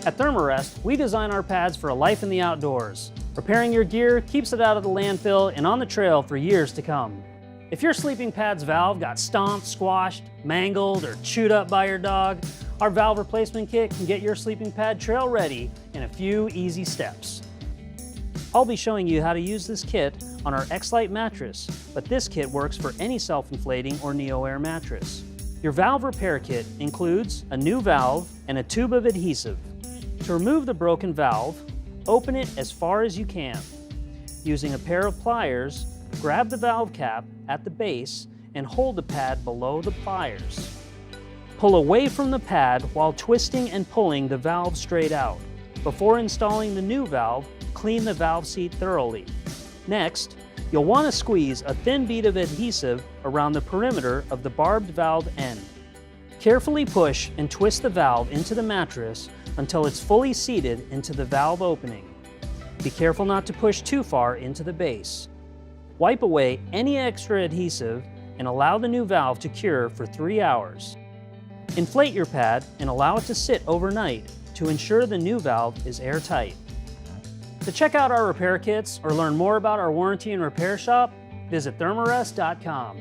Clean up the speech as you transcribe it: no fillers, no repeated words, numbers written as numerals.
At Thermarest, we design our pads for a life in the outdoors. Repairing your gear keeps it out of the landfill and on the trail for years to come. If your sleeping pad's valve got stomped, squashed, mangled, or chewed up by your dog, our valve replacement kit can get your sleeping pad trail ready in a few easy steps. I'll be showing you how to use this kit on our X-Lite mattress, but this kit works for any self-inflating or Neo-Air mattress. Your valve repair kit includes a new valve and a tube of adhesive. To remove the broken valve, open it as far as you can. Using a pair of pliers, grab the valve cap at the base and hold the pad below the pliers. Pull away from the pad while twisting and pulling the valve straight out. Before installing the new valve, clean the valve seat thoroughly. Next, you'll want to squeeze a thin bead of adhesive around the perimeter of the barbed valve end. Carefully push and twist the valve into the mattress until it's fully seated into the valve opening. Be careful not to push too far into the base. Wipe away any extra adhesive and allow the new valve to cure for 3 hours. Inflate your pad and allow it to sit overnight to ensure the new valve is airtight. To check out our repair kits or learn more about our warranty and repair shop, visit thermarest.com.